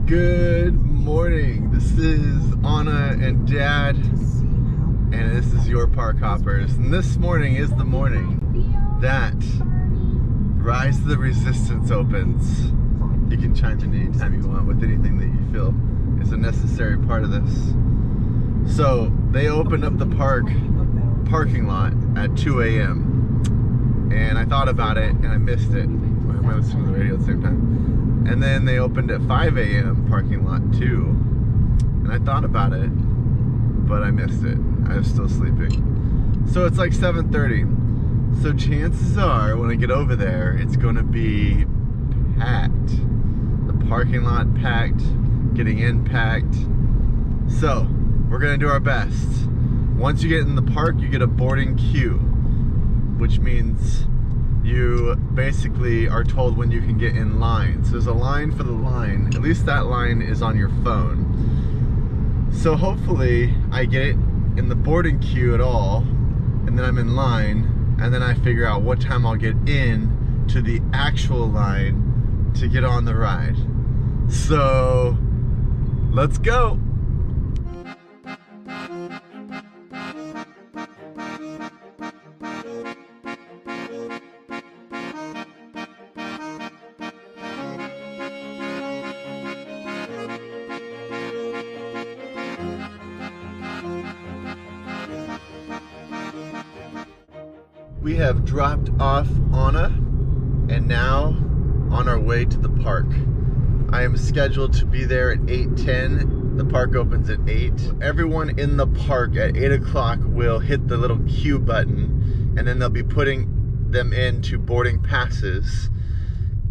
Good morning. This is Anna and Dad, and this is your Park Hoppers. And this morning is the morning that Rise of the Resistance opens. You can chime in anytime you want with anything that you feel is a necessary part of this. So they opened up the parking lot at 2 a.m. and I thought about it and I missed it. Why am I listening to the radio at the same time? And then they opened at 5 a.m. parking lot too. And I thought about it, but I missed it. I was still sleeping. So it's like 7:30. So chances are when I get over there, it's gonna be packed. The parking lot packed, getting in packed. So we're gonna do our best. Once you get in the park, you get a boarding queue, which means you basically are told when you can get in line. So there's a line for the line. At least that line is on your phone. So hopefully I get in the boarding queue at all, and then I'm in line, and then I figure out what time I'll get in to the actual line to get on the ride. So let's go. We have dropped off Anna and now on our way to the park. I am scheduled to be there at 8:10. The park opens at 8. Everyone in the park at 8 o'clock will hit the little queue button, and then they'll be putting them into boarding passes,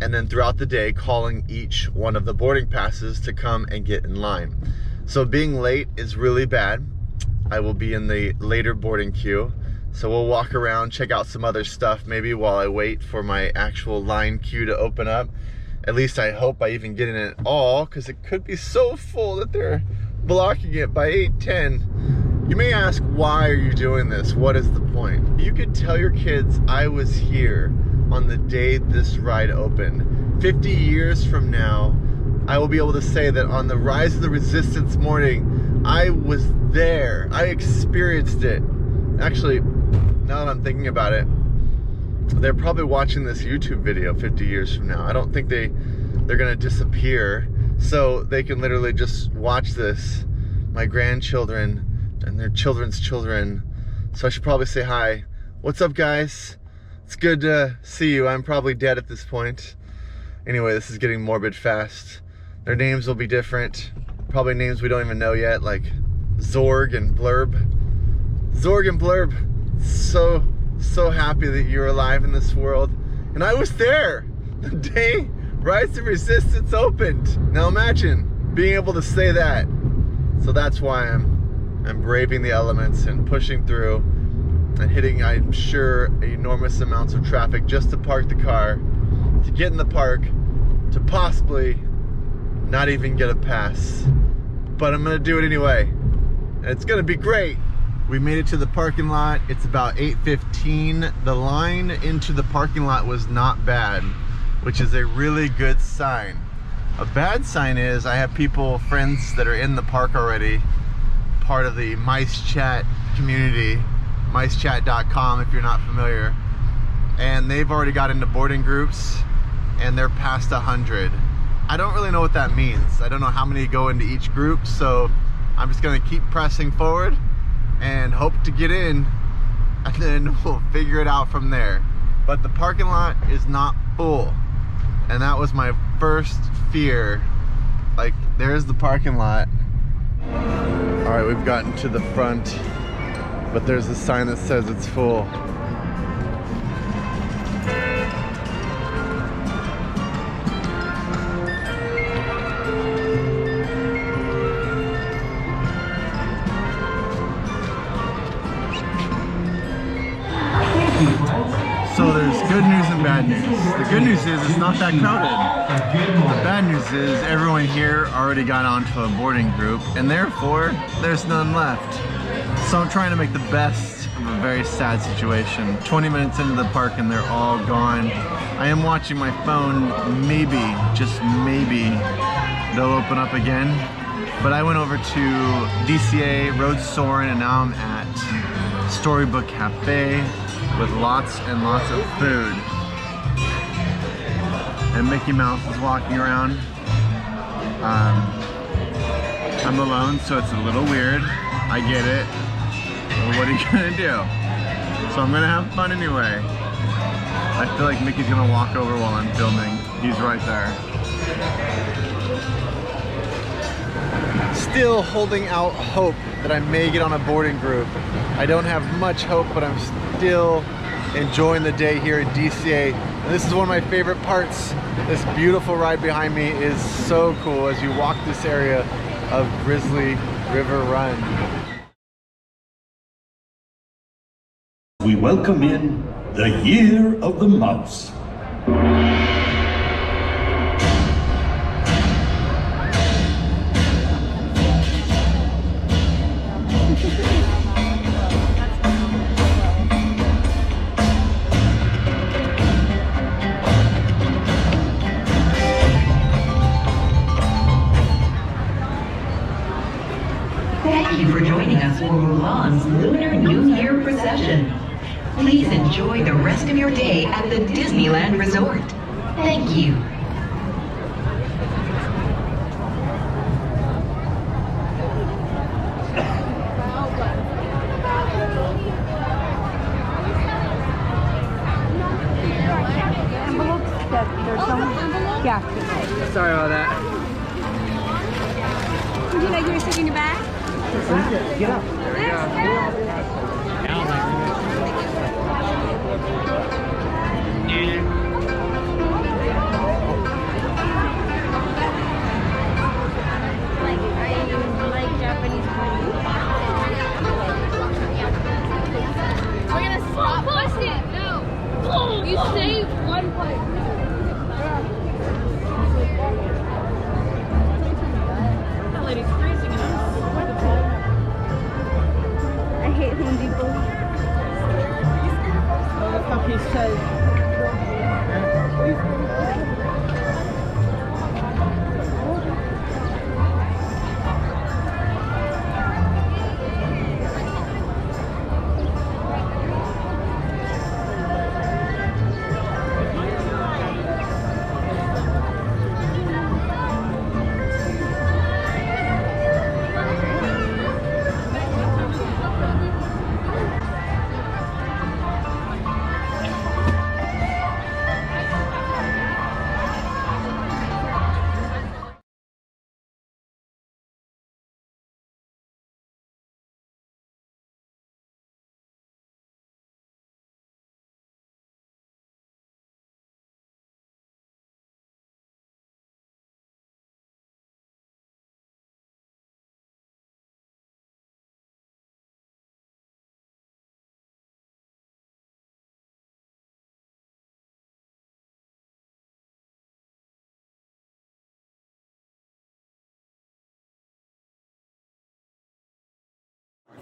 and then throughout the day calling each one of the boarding passes to come and get in line. So being late is really bad. I will be in the later boarding queue. So we'll walk around, check out some other stuff maybe while I wait for my actual line queue to open up. At least I hope I even get in it all, because it could be so full that they're blocking it by 8:10. You may ask, why are you doing this? What is the point? You could tell your kids I was here on the day this ride opened. 50 years from now, I will be able to say that on the Rise of the Resistance morning, I was there. I experienced it. Actually, now that I'm thinking about it, they're probably watching this YouTube video 50 years from now. I don't think they're gonna disappear, so they can literally just watch this, my grandchildren and their children's children. So I should probably say hi. What's up, guys? It's good to see you. I'm probably dead at this point. Anyway, this is getting morbid fast. Their names will be different. Probably names we don't even know yet, like Zorg and Blurb. Zorg and Blurb, so happy that you're alive in this world. And I was there the day Rise of Resistance opened. Now imagine being able to say that. So that's why I'm braving the elements and pushing through and hitting, I'm sure, enormous amounts of traffic just to park the car, to get in the park, to possibly not even get a pass. But I'm gonna do it anyway. And it's gonna be great. We made it to the parking lot. It's about 8:15. The line into the parking lot was not bad, which is a really good sign. A bad sign is I have friends that are in the park already, part of the Mice Chat community, micechat.com if you're not familiar, and they've already got into boarding groups and they're past 100. I don't really know what that means. I don't know how many go into each group, so I'm just gonna keep pressing forward and hope to get in, and then we'll figure it out from there. But the parking lot is not full, and that was my first fear. Like, there's the parking lot. All right, we've gotten to the front, but there's a sign that says it's full. So there's good news and bad news. The good news is it's not that crowded. The bad news is everyone here already got onto a boarding group, and therefore there's none left. So I'm trying to make the best of a very sad situation. 20 minutes into the park and they're all gone. I am watching my phone. Maybe, just maybe, they'll open up again. But I went over to DCA, rode Soarin', and now I'm at Storybook Cafe with lots and lots of food. And Mickey Mouse is walking around. I'm alone, so it's a little weird. I get it. But what are you gonna do? So I'm gonna have fun anyway. I feel like Mickey's gonna walk over while I'm filming. He's right there. Still holding out hope that I may get on a boarding group. I don't have much hope, but I'm still enjoying the day here at DCA. And this is one of my favorite parts. This beautiful ride behind me is so cool as you walk this area of Grizzly River Run. We welcome in the Year of the Mouse. Thank you for joining us for Mulan's Lunar New Year Procession. Please enjoy the rest of your day at the Disneyland Resort. Thank you. Yeah. Sorry about that. Would you like your stick in your bag? Get up. There we go. Like Japanese food. We're gonna stop. Bust it. No. You saved one part. That lady's freezing it up. I hate Home Depot. That's how he says.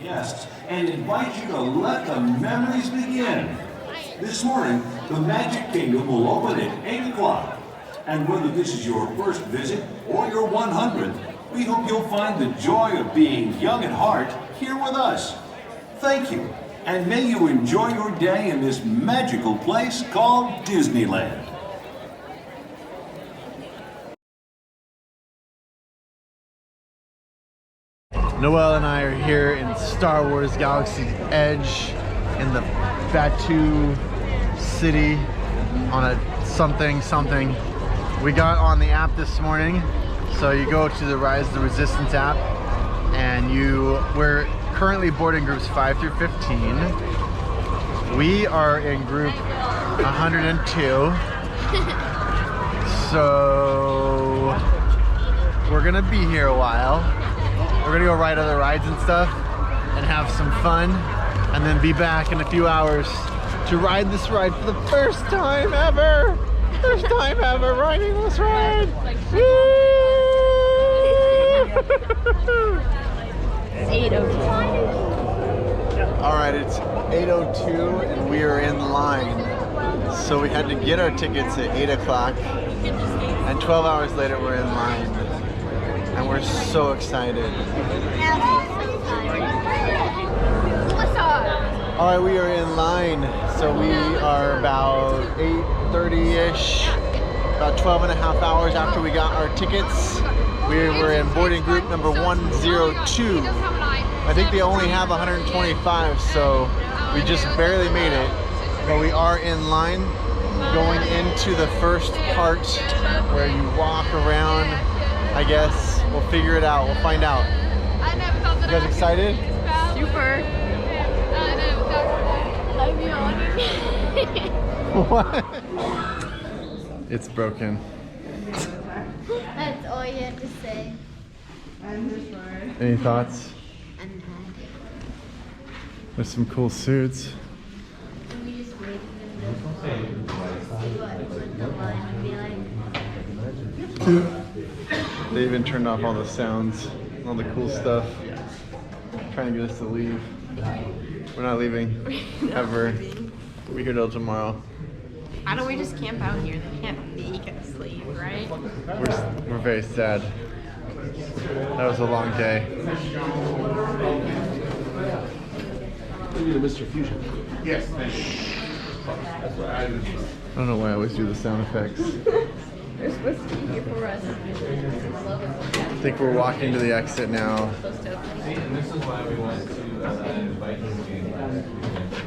Guests and invite you to let the memories begin. This morning, the Magic Kingdom will open at 8 o'clock. And whether this is your first visit or your 100th, we hope you'll find the joy of being young at heart here with us. Thank you, and may you enjoy your day in this magical place called Disneyland. Noelle and I are here in Star Wars Galaxy's Edge in the Batu City on a something. We got on the app this morning, so you go to the Rise of the Resistance app, and we're currently boarding groups 5 through 15. We are in group 102, so we're gonna be here a while. We're gonna go ride other rides and stuff and have some fun, and then be back in a few hours to ride this ride for the first time ever. First time ever riding this ride. Woo! It's 8:02. All right, it's 8:02 and we are in line. So we had to get our tickets at 8 o'clock, and 12 hours later we're in line, and we're so excited. All right, we are in line. So we are about 8:30-ish, about 12 and a half hours after we got our tickets. We were in boarding group number 102. I think they only have 125, so we just barely made it. But we are in line going into the first part where you walk around, I guess. We'll figure it out. We'll find out. You guys excited? Super. What? It's broken. That's all you have to say. Any thoughts? There's some cool suits. Can we just wait for them to see what the line would be like? They even turned off all the sounds, all the cool stuff. Trying to get us to leave. We're not leaving, ever. We're here till tomorrow. Why don't we just camp out here? They can't make us leave, right? We're very sad. That was a long day. Mr. Fusion. Yes, thank you. I don't know why I always do the sound effects. They're supposed to be here for us. I think we're walking to the exit now. And this is why we went to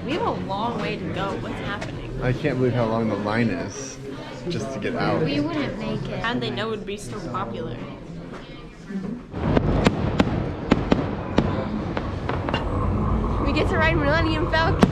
We have a long way to go. What's happening? I can't believe how long the line is just to get out. We wouldn't make it. How'd they know it would be so popular? We get to ride Millennium Falcon.